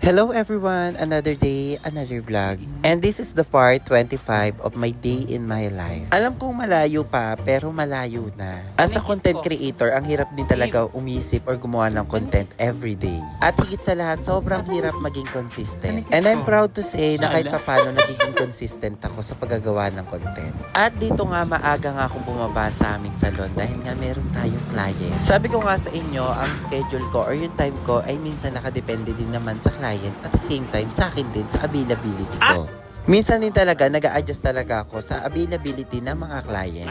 Hello everyone! Another day, another vlog. And this is the part 25 of my day in my life. Alam kong malayo pa, pero malayo na. As a content creator, ang hirap din talaga umisip or gumawa ng content every day. At higit sa lahat, sobrang hirap maging consistent. And I'm proud to say na kahit papano nagiging consistent ako sa paggagawa ng content. At dito nga maaga nga akong bumaba sa aming salon dahil nga meron tayong client. Sabi ko nga sa inyo, ang schedule ko or yung time ko ay minsan nakadepende din naman sa client. At the same time, sa akin din, sa availability ko. Minsan din talaga, nag-a-adjust talaga ako sa availability ng mga client.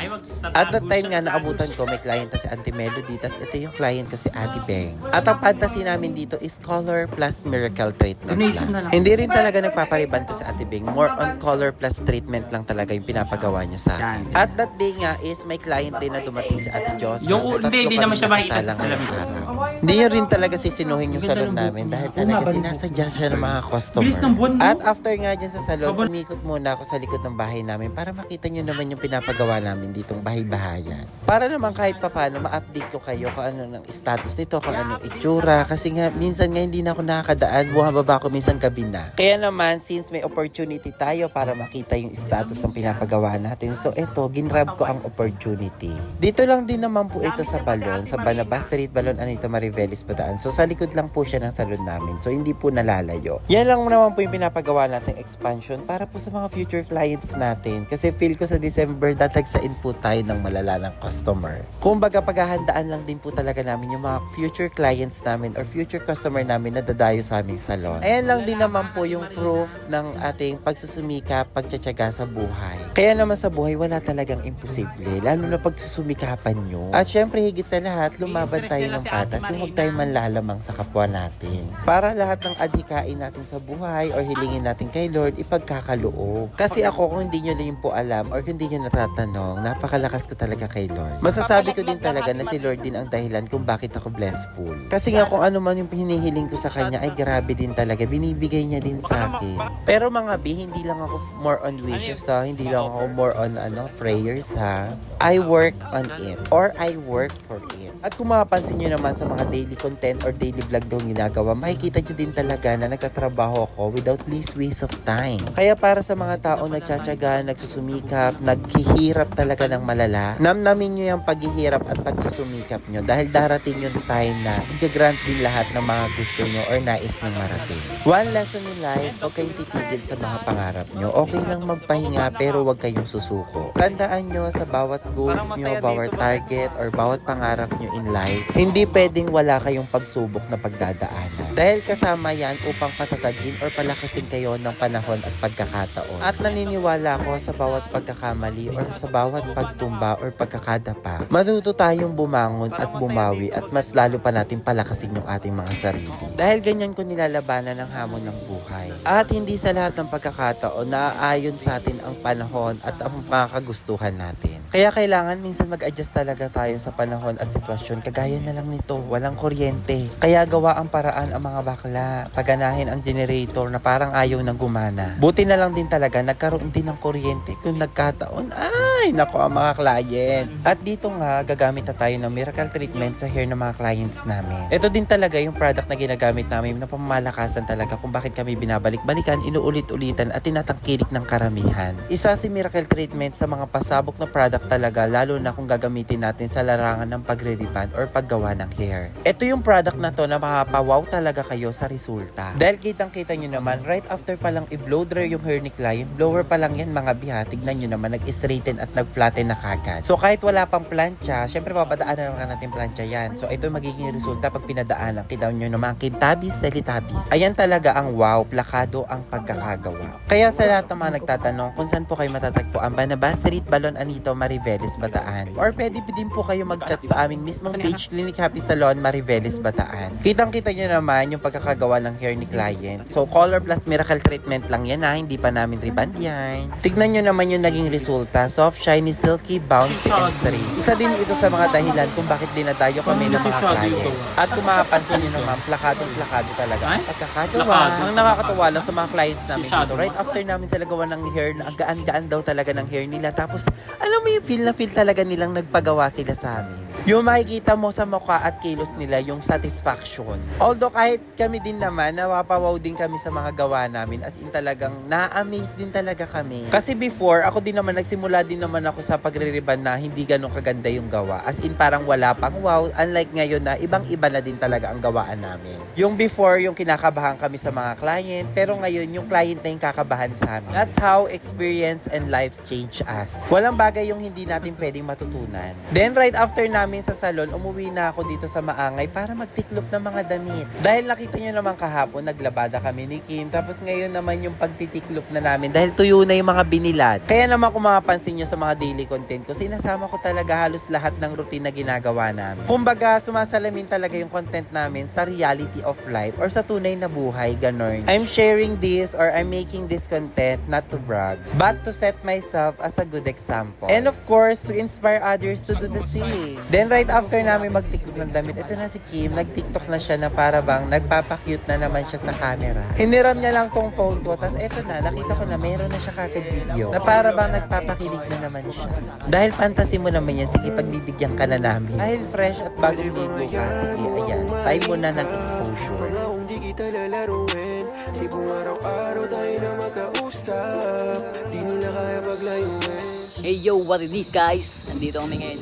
At that time nga, naabutan ko, may client na si Auntie Melody, tas ito yung client ko si Ate Beng. At ang fantasy namin dito is color plus miracle treatment lang. Hindi rin talaga nagpapariban to si Ate Beng. More on color plus treatment lang talaga yung pinapagawa niya sa akin. At that day nga is may client din na dumating si Ate Joss. Hindi naman siya makita sa salamin. Hindi nyo rin talaga sisinuhin yung salon namin dahil talaga sinasadya siya ng mga customer. At after nga dyan sa salon, umikot muna ako sa likod ng bahay namin para makita nyo naman yung pinapagawa namin ditong bahay-bahayan. Para naman kahit papano ma-update ko kayo kung ano ng status nito, kung anong itsura. Kasi nga, minsan nga hindi na ako nakakadaan, bumababa ako minsan gabi na. Kaya naman, since may opportunity tayo para makita yung status ng pinapagawa natin, so eto, ginrab ko ang opportunity. Dito lang din naman po ito sa Balon, sa Banabas Street, Balon Anita Mariveles Bataan. So sa likod lang po siya ng salon namin. So hindi po nalalayo. Yan lang naman po yung pinapagawa nating expansion para po sa mga future clients natin. Kasi feel ko sa December dadagsain po tayo ng malala ng customer. Kumbaga paghahandaan lang din po talaga namin yung mga future clients namin or future customer namin na dadayo sa aming salon. Ayan lang din naman po yung proof ng ating pagsusumikap, pagtsatsaga sa buhay. Kaya naman sa buhay wala talagang imposible, lalo na pagsusumikapan nyo. At syempre higit sa lahat, lumaban tayo ng patas, yung huwag tayo manlalamang sa kapwa natin. Para lahat ng adhikain natin sa buhay or hilingin natin kay Lord, ipagkakaloob. Kasi ako, kung hindi nyo din po alam or kung hindi nyo natatanong, napakalakas ko talaga kay Lord. Masasabi ko din talaga na si Lord din ang dahilan kung bakit ako blessful. Kasi nga kung ano man yung hinihiling ko sa Kanya, ay grabe din talaga. Binibigay niya din sa akin. Pero mga B, hindi lang ako more on wishes ha. Hindi lang ako more on prayers ha. I work on it. Or I work for it. At kung mapapansin nyo naman sa mga daily content or daily vlog daw ginagawa, makikita nyo din talaga na nagtatrabaho ako without least waste of time. Kaya para sa mga taong nagtsatsaga, nagsusumikap, naghihirap talaga ng malala, namnamin nyo yung paghihirap at pagsusumikap nyo dahil darating yung time na i-grant din lahat ng mga gusto nyo or nais nyo marating. One lesson in life, huwag kayong titigil sa mga pangarap nyo. Okay lang magpahinga pero huwag kayong susuko. Tandaan nyo sa bawat goals nyo, bawat target or bawat pangarap nyo in life, hindi pwedeng wala kayong pagsubok na pagdadaanan. Dahil kasama yan upang patatagin or palakasin kayo ng panahon at pagkakataon. At naniniwala ako sa bawat pagkakamali or sa bawat pagtumba or pagkakadapa, matuto tayong bumangon at bumawi at mas lalo pa natin palakasin yung ating mga sarili. Dahil ganyan ko nilalabanan ang hamon ng buhay. At hindi sa lahat ng pagkakataon naaayon sa atin ang panahon at ang mga kagustuhan natin. Kaya kailangan minsan mag-adjust talaga tayo sa panahon at sitwasyon. Kagaya na lang nito, walang kuryente. Kaya gawa ang paraan ang mga bakla. Paganahin ang generator na parang ayaw nang gumana. Buti na lang din talaga, nagkaroon din ng kuryente kung nagkataon. Ay, nako ang mga client. At dito nga, gagamit na tayo ng miracle treatment sa hair ng mga clients namin. Ito din talaga yung product na ginagamit namin na pamalakasan talaga kung bakit kami binabalik-balikan, inuulit-ulitan at tinatangkilik ng karamihan. Isa si miracle treatment sa mga pasabok na product talaga, lalo na kung gagamitin natin sa larangan ng pagre-reband or paggawa ng hair. Ito yung product na to na makapawaw talaga kayo sa resulta. Dahil kitang-kita nyo naman, right after pa lang i-blow dry yung hair ni client, blower pa lang yan mga biha, tignan nyo naman, nag-straighten at nag-flatten na kagad. So kahit wala pang plancha, syempre papadaanan naman natin plancha yan. So ito magiging resulta pag pinadaanan. Kita nyo naman, kintabis, teletabis. Ayan talaga ang wow, plakado ang pagkakagawa. Kaya sa lahat ng mga nagtatanong kung saan po kayo matatagpuan, Banabas Street, Balon Anito, Mariveles, Bataan. Or pwede din po kayo mag-chat sa aming mismong page, Clinic Happy Salon, Mariveles, Bataan. Kitang-kita nyo naman yung pagkakagawa ng hair ni client. So, color plus miracle treatment lang yan ha, hindi pa namin reband yan. Tignan nyo naman yung naging resulta, soft, shiny, silky, bouncy, and straight. Isa din ito sa mga dahilan kung bakit dinadayo kami ng mga client. At kung makapansin nyo naman, plakadong-plakado talaga ang pagkakagawa. Ang nakakatawa lang sa mga clients namin dito, right after namin sila gawa ng hair, na ang gaan-gaan daw talaga ng hair nila. Tapos, alam mo yung feel na feel talaga nilang nagpagawa sila sa amin. Yung makikita mo sa mukha at kilos nila, yung satisfaction. Although kahit kami din naman, napapawaw din kami sa mga gawa namin. As in talagang na-amaze din talaga kami. Kasi before, ako din naman, nagsimula din naman ako sa pagre-ribbon na hindi ganun kaganda yung gawa. As in parang wala pang wow. Unlike ngayon na ibang-iba na din talaga ang gawaan namin. Yung before, yung kinakabahan kami sa mga client. Pero ngayon, yung client na yung kakabahan sa amin. That's how experience and life change us. Walang bagay yung hindi natin pwedeng matutunan. Then right after namin sa salon, umuwi na ako dito sa Maangay para magtiklop ng mga damit. Dahil nakita nyo naman kahapon, naglabada kami ni Kim. Tapos ngayon naman yung pagtitiklop na namin dahil tuyo na yung mga binilad. Kaya naman kung mapapansin nyo sa mga daily content ko, sinasama ko talaga halos lahat ng routine na ginagawa namin. Kumbaga, sumasalamin talaga yung content namin sa reality of life or sa tunay na buhay, ganon. I'm sharing this or I'm making this content not to brag, but to set myself as a good example. And of course, to inspire others to do the same. Then right after namin magtiklop ng damit, ito na si Kim, nag-TikTok na siya na para bang nagpapakyut na naman siya sa camera. Hiniram niya lang tong phone ko, tas eto na, nakita ko na meron na siya kagad video na para bang nagpapakilig na naman siya. Dahil fantasy mo naman yan, sige pagbibigyan ka na namin. Dahil fresh at bagong ligo ka, sige ayan, time mo na ng exposure. Di kita lalaruin, tipong araw-araw tayo na magkausap, di nila kaya paglayuin. Hey yo, what is this guys? Nandito kami ngayon.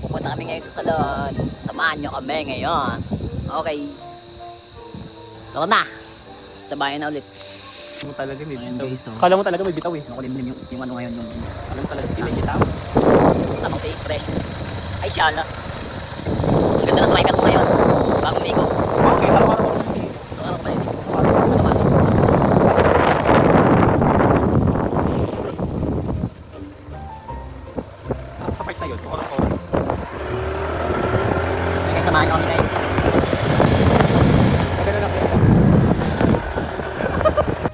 Pupunta kami ngayon sa salon. Samahan nyo kami ngayon. Okay. Tara na. Sabayan na ulit. Mo talaga may Ayan, bitaw. guys, oh. Kala mo talaga may bitaw eh. Nakulimlim yung ano ngayon. Yung Kala mo talaga may bitaw. sa mga si Precious. Ay, shala. Ganda na driver ko ngayon. Bagong ligo. Okay, araw-araw ko. Ano pa yun? Ano naman? Sa part na yun. Kung ako. Okay, samahan nyo kami guys. Maganda lang.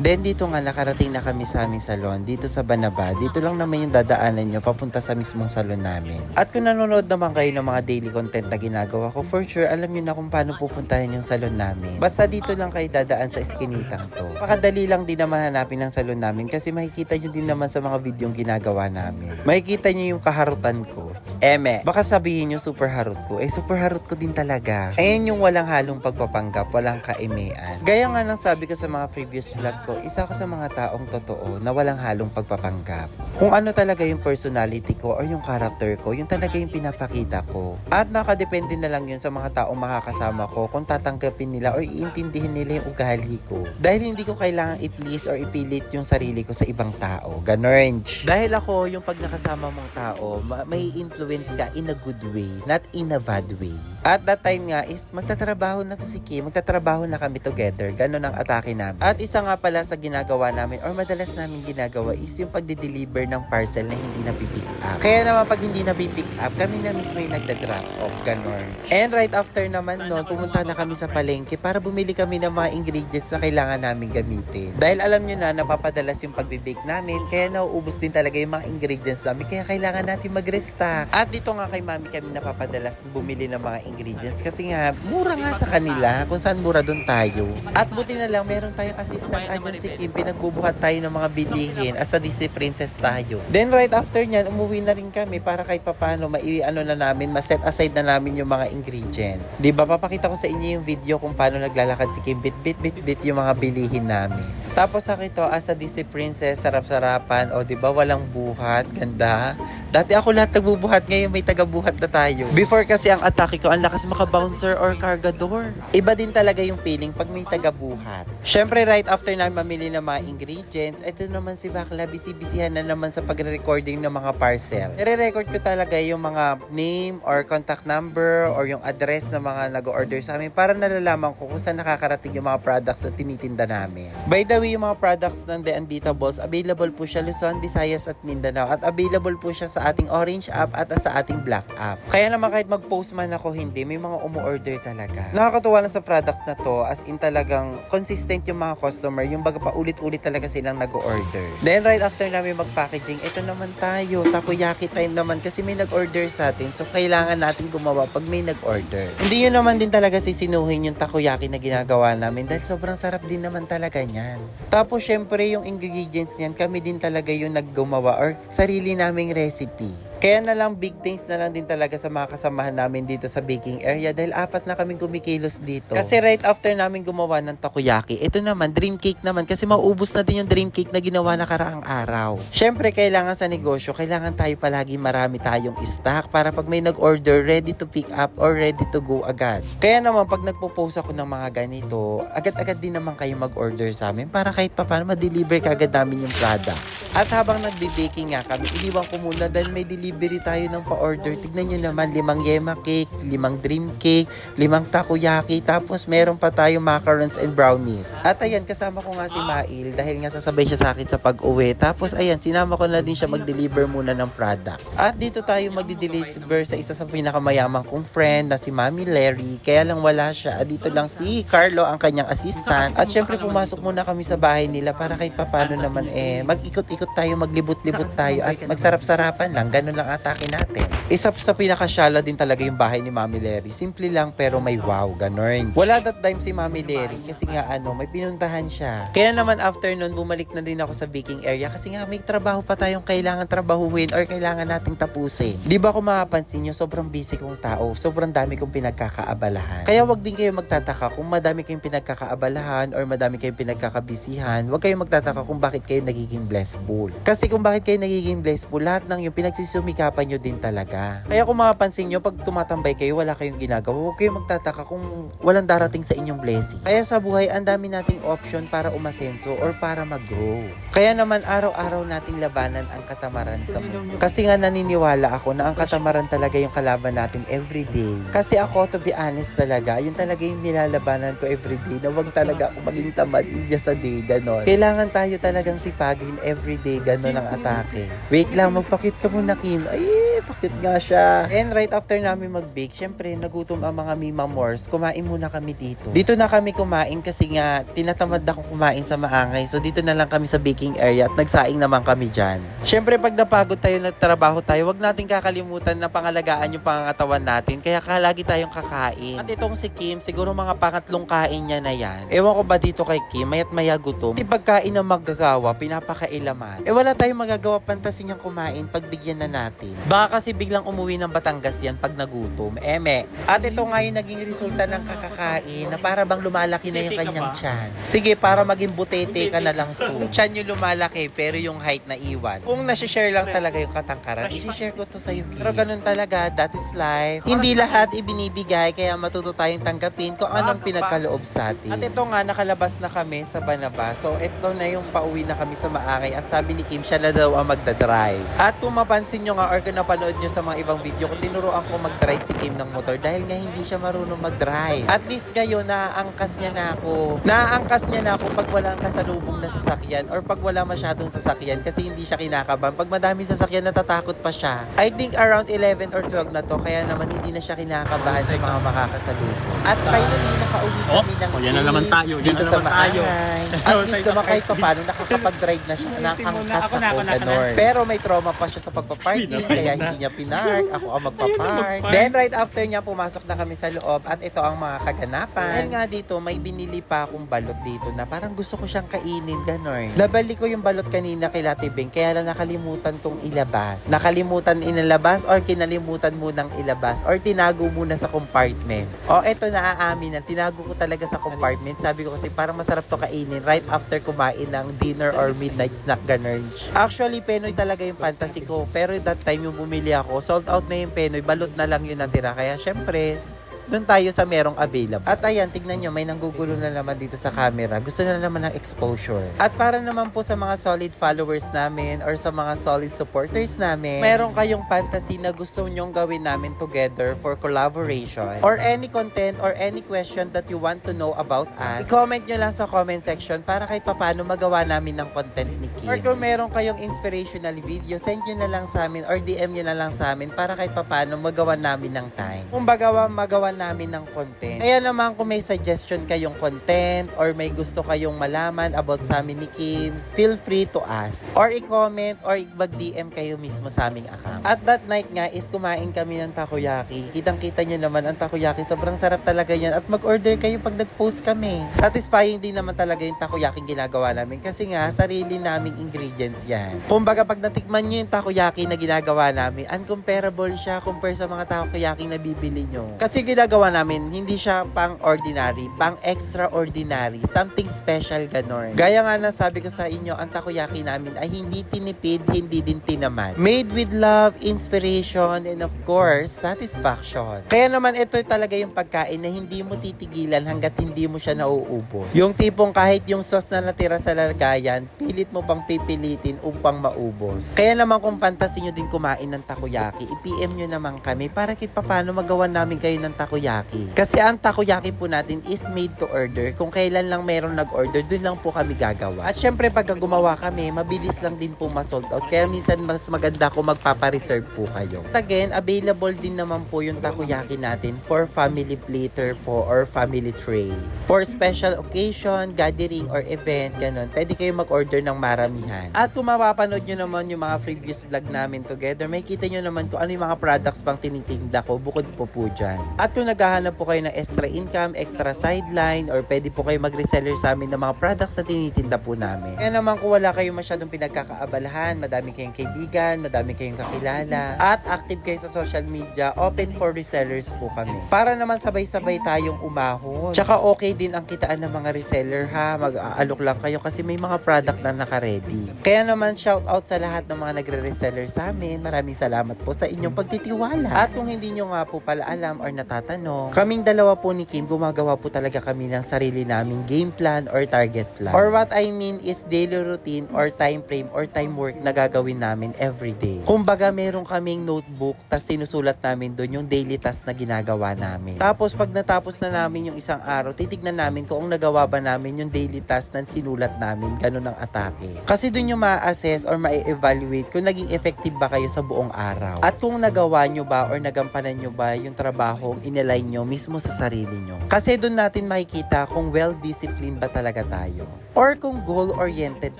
Then dito nga nakarating na kami sa aming salon, dito sa Banaba. Dito lang naman yung dadaanan nyo papunta sa mismong salon namin. At kung nanonood naman kayo ng mga daily content na ginagawa ko, for sure alam nyo na kung paano pupuntahin yung salon namin. Basta dito lang kayo dadaan sa iskinitang to. Pakadali lang din naman hanapin ang salon namin kasi makikita nyo din naman sa mga videong ginagawa namin. Makikita nyo yung kaharutan ko. Eme, baka sabihin nyo super harot ko. Eh super harot ko din talaga. Ayan yung walang halong pagpapanggap, walang kaimean. Gaya nga ng sabi ko sa mga previous vlog ko, isa ko sa mga taong totoo na walang halong pagpapanggap. Kung ano talaga yung personality ko or yung character ko, yung talaga yung pinapakita ko. At nakadepende na lang yun sa mga taong makakasama ko kung tatanggapin nila or iintindihin nila yung ugali ko. Dahil hindi ko kailangan i-please or ipilit yung sarili ko sa ibang tao. Ganon. Dahil ako, yung pag nakasama mong tao, may influence ka in a good way, not in a bad way. At that time nga is, magtatrabaho na to si Kim, magtatrabaho na kami together. Ganon ang atake namin. At isa nga pala sa ginagawa namin or madalas namin ginagawa is yung pagde-deliver ng parcel na hindi napipick up. Kaya naman pag hindi napipick up, kami na mismo yung nagda-drop off. Ganon. And right after naman noon, pumunta na kami sa palengke para bumili kami ng mga ingredients na kailangan namin gamitin. Dahil alam nyo na, napapadalas yung pagbe-bake namin, kaya nauubos din talaga yung mga ingredients namin, kaya kailangan natin mag-restock. At dito nga kay mami kami napapadalas bumili ng mga ingredients kasi nga, mura nga sa kanila, kung saan mura doon tayo. At buti na lang, meron tayong assistant agent si Kim, pinagbubuhat tayo ng mga bilihin as a Disney princess tayo. Then right after nyan, umuwi na rin kami para kahit papano ma-set aside na namin yung mga ingredients. Diba, papakita ko sa inyo yung video kung paano naglalakad si Kim, bit yung mga bilihin namin. Tapos sa ito, as a Disney princess, sarap-sarapan, o diba, walang buhat, ganda. Dati ako lahat nagbubuhat, ngayon may taga-buhat na tayo. Before kasi ang atake ko, ang lakas maka-bouncer or cargador. Iba din talaga yung feeling pag may taga-buhat. Syempre, right after namin mamili ng mga ingredients, ito naman si Bakla, busy-busyhan na naman sa pagre-recording ng mga parcel. Nire-record ko talaga yung mga name or contact number or yung address ng mga nag-order sa amin para nalalaman ko kung saan nakakarating yung mga products na tinitinda namin. By the way, yung mga products ng The Unbeatables, available po siya Luzon, Visayas at Mindanao at available po siya sa ating Orange app at sa ating Black app. Kaya naman kahit mag-post man ako hindi, may mga umu-order talaga. Nakakatuwa na sa products na to, as in talagang consistent yung mga customer, yung baga pa ulit-ulit talaga silang nag-order. Then right after namin mag-packaging, ito naman tayo, takoyaki time naman kasi may nag-order sa atin, so kailangan natin gumawa pag may nag-order. Hindi yun naman din talaga sisinuhin yung takoyaki na ginagawa namin dahil sobrang sarap din naman talaga niyan. Tapos syempre yung ingredients niyan, kami din talaga yung naggumawa or sarili naming recipe. Kaya na lang big thanks na lang din talaga sa mga kasamahan namin dito sa baking area dahil 4 na kaming kumikilos dito. Kasi right after namin gumawa ng takoyaki, ito naman, dream cake naman kasi mauubos na din yung dream cake na ginawa na karaang araw. Syempre, kailangan sa negosyo, kailangan tayo palagi marami tayong stock para pag may nag-order, ready to pick up or ready to go agad. Kaya naman, pag nagpo-post ako ng mga ganito, agad-agad din naman kayo mag-order sa amin para kahit pa paano ma-deliver kagad namin yung product. At habang nagbe-baking nga kami, iniwan ko muna dahil may delivery tayo ng pa-order. Tignan nyo naman, 5 yema cake, 5 dream cake, 5 takoyaki, tapos meron pa tayo macarons and brownies. At ayan, kasama ko nga si Mail dahil nga sasabay siya sa akin sa pag-uwi. Tapos ayan, sinama ko na din siya mag-deliver muna ng products. At dito tayo magdi-deliver sa isa sa pinakamayamang kong friend na si Mami Larry. Kaya lang wala siya. At dito lang si Carlo, ang kanyang assistant. At syempre pumasok muna kami sa bahay nila para kahit papano naman mag-ikot-ikot tayo, maglibot-libot tayo at magsarap-sarapan lang. Ganun lang atake natin. Isa sa pinakasyala din talaga yung bahay ni Mami Larry. Simple lang pero may wow, ganun. Wala that time si Mami Larry kasi nga may pinuntahan siya. Kaya naman after nun, bumalik na din ako sa baking area kasi nga may trabaho pa tayong kailangan trabahuin or kailangan nating tapusin. Di ba kung mapapansin nyo, sobrang busy kong tao, sobrang dami kong pinagkakaabalahan. Kaya wag din kayo magtataka kung madami kayong pinagkakaabalahan or madami kayong pinagkakabisihan. Wag kayong magtataka kung bakit kayo nagiging blessful. Kasi kung bakit kayo nagiging blessful, lahat ng yung pinagsisumikapan nyo din talaga. Kaya kung mapapansin nyo, pag tumatambay kayo, wala kayong ginagawa, huwag kayong magtataka kung walang darating sa inyong blessing. Kaya sa buhay, ang dami nating option para umasenso or para mag-grow. Kaya naman, araw-araw nating labanan ang katamaran sa mundo. Kasi nga naniniwala ako na ang katamaran talaga yung kalaban natin everyday. Kasi ako, to be honest talaga, yun talaga yung nilalabanan ko everyday na wag talaga ako maging tamad in just a day, ganon. Kailangan tayo talagang sipagin everyday, ganon ang atake. Wait lang, magpakit ka muna, Kim. Ay, pakit nga siya. And right after namin mag-bake, syempre, nagutom ang mga Mima Mors. Kumain muna kami dito. Dito na kami kumain kasi nga, tinatamad ako kumain sa maangay. So, dito na lang kami sa baking area at nagsaing naman kami dyan. Syempre, pag napagod tayo, nagtrabaho tayo, wag natin kakalimutan na pangalagaan yung pangangatawan natin. Kaya lagi tayong kakain. At itong si Kim, siguro mga pangatlong kain niya na yan. Ewan ko ba dito kay Kim, mayat maya gutom. Di pagkain na magagawa, pinapakailaman. Wala tayong magagawa, pantasin niyang kumain, pagbigyan na natin. Baka kasi biglang umuwi ng Batangas yan pag nagutom. Eme. At ito nga yung naging resulta ng kakakain na para bang lumalaki na yung kanyang tiyan. Sige, para maging butete ka na lang soon. Tiyan yung lumalaki, pero yung height na iwan. Kung nasi-share lang talaga yung katangkaran, isi-share ko to sa'yo. Pero ganun talaga, that is life. Hindi lahat ibinibigay, kaya matuto tayong tanggapin kung anong pinagkaloob sa atin. At ito nga, nakalabas na kami sa Banaba. So, ito na yung pauwi na kami sa Maangay. At sabi ni Kim, siya na daw ang magdadrive. At kung mapansin nyo nga, or kung napanood nyo sa mga ibang video, kung tinuruan ko mag-drive si Kim ng motor dahil nga hindi siya marunong mag-drive. At least ngayon, naaangkas niya na ako. Naaangkas niya na ako pag walang kasalubong na sasakyan or pag wala masyadong sasakyan kasi hindi siya kinakabahan. Pag madami sasakyan, natatakot pa siya. I think around 11 or 12 na to, kaya naman hindi na siya kinakabahan sa mga makakasalubong. At finally, nakauwi kami ng yan na naman tayo. Yan dito na sa naman tayo. Maangay. At least naman kahit pa paano, nakakapag-drive na siya. Nakangkas ako, ganun. Pero may trauma pa siya sa pagpaparking, kaya hindi niya pinark. Ako ang magpapark. Then right after niya, pumasok na kami sa loob at ito ang mga kaganapan. Dahil nga dito, may binili pa akong balot dito na parang gusto ko siyang kainin, ganun. Nabalik ko yung balot kanina kay Lati Beng, kaya lang nakalimutan kong ilabas. Nakalimutan inilabas or kinalimutan munang ilabas or tinago muna sa compartment. O eto na aamin na, tinago ko talaga sa compartment. Sabi ko kasi parang masarap to kainin right after kumain ng dinner or midnight snack, ganun. Actually, Penoy talaga yung fantasy ko. Pero that time yung bumili ako, sold out na yung Penoy, balot na lang yung natira. Kaya syempre, doon tayo sa merong available. At ayan, tignan nyo, may nanggugulo na naman dito sa camera. Gusto na naman ng exposure. At para naman po sa mga solid followers namin or sa mga solid supporters namin, meron kayong fantasy na gusto nyong gawin namin together for collaboration or any content or any question that you want to know about us, i-comment nyo lang sa comment section para kahit papano magawa namin ng content ni Kim. Or kung meron kayong inspirational video, send nyo na lang sa amin or DM nyo na lang sa amin para kahit papano magawa namin ng time. Kung magawa naman namin ng content. Kaya naman kung may suggestion kayong content or may gusto kayong malaman about sa amin ni Kim, feel free to ask. Or i-comment or mag-DM kayo mismo sa aming account. At that night nga is kumain kami ng takoyaki. Kitang-kita nyo naman ang takoyaki. Sobrang sarap talaga yan. At mag-order kayo pag nag-post kami. Satisfying din naman talaga yung takoyaki ginagawa namin. Kasi nga, sarili naming ingredients yan. Kumbaga pag natikman nyo yung takoyaki na ginagawa namin, uncomparable siya compare sa mga takoyaki na bibili nyo. Kasi ginagawa namin, hindi siya pang ordinary, pang extraordinary, something special ganon. Gaya nga na sabi ko sa inyo, ang takoyaki namin ay hindi tinipid, hindi din tinaman. Made with love, inspiration, and of course, satisfaction. Kaya naman ito talaga yung pagkain na hindi mo titigilan hanggat hindi mo siya nauubos. Yung tipong kahit yung sauce na natira sa lagayan, pilit mo pang pipilitin upang maubos. Kaya naman kung fantasy nyo din kumain ng takoyaki, i-PM nyo naman kami para kahit paano magawa namin kayo ng takoyaki. Kasi ang takoyaki po natin is made to order. Kung kailan lang meron nag-order, dun lang po kami gagawa. At syempre pag gumawa kami, mabilis lang din po ma-sold out. Kaya minsan mas maganda kung magpapareserve po kayo. At again, available din naman po yung takoyaki natin for family platter po or family tray. For special occasion, gathering, or event, ganun. Pwede kayo mag-order ng maramihan. At kung mapapanood nyo naman yung mga previous vlog namin together, may kita nyo naman kung ano yung mga products pang tinitinda ko bukod po dyan. At kung naghahanap po kayo ng extra income, extra sideline, or pwede po kayo mag-reseller sa amin ng mga products na tinitinda po namin. Kaya naman kung wala kayo masyadong pinagkakaabalahan, madami kayong kaibigan, madami kayong kakilala, at active kayo sa social media, open for resellers po kami. Para naman sabay-sabay tayong umahon. Tsaka okay din ang kitaan ng mga reseller ha, mag-aalok lang kayo kasi may mga product na naka-ready. Kaya naman shout out sa lahat ng mga nagre-reseller sa amin. Maraming salamat po sa inyong pagtitiwala. At kung hindi nyo nga po pala alam or natatanong, kaming dalawa po ni Kim, gumagawa po talaga kami ng sarili naming game plan or target plan. Or what I mean is daily routine or time frame or time work na gagawin namin every day. Kumbaga meron kaming notebook, tas sinusulat namin doon yung daily task na ginagawa namin. Tapos pag natapos na namin yung isang araw, titignan namin kung nagawa ba namin yung daily task na sinulat namin, ganun ang atake. Kasi doon yung ma-assess or ma-evaluate kung naging effective ba kayo sa buong araw. At kung nagawa nyo ba or nagampanan nyo ba yung trabaho inalign nyo mismo sa sarili nyo. Kasi doon natin makikita kung well-disciplined ba talaga tayo. Or kung goal-oriented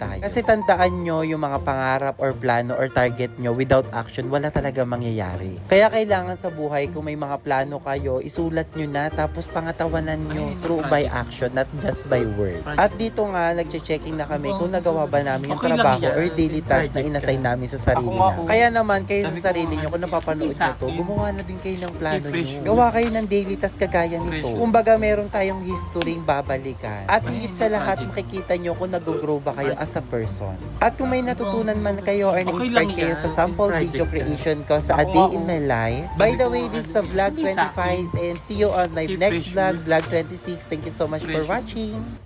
tayo. Kasi tandaan nyo yung mga pangarap or plano or target nyo without action, wala talaga mangyayari. Kaya kailangan sa buhay, kung may mga plano kayo, isulat nyo na tapos pangatawanan nyo through by action, not just by word. At dito nga, nagche-checking na kami kung nagawa ba namin yung trabaho or daily task na inassign namin sa sarili namin. Kaya naman, kayo sa sarili nyo, kung napapanood nyo to, gumawa na din kayo ng plano nyo. Gawa kayo ng daily task kagaya nito. Kumbaga, meron tayong history babalikan. At higit sa lahat, makikita nyo kung nag-grow ba kayo as a person. At kung may natutunan man kayo or na-inspired kayo sa sample video creation ko sa A Day in My Life. By the way, this is the vlog 25 and see you on my next vlog, vlog 26. Thank you so much for watching.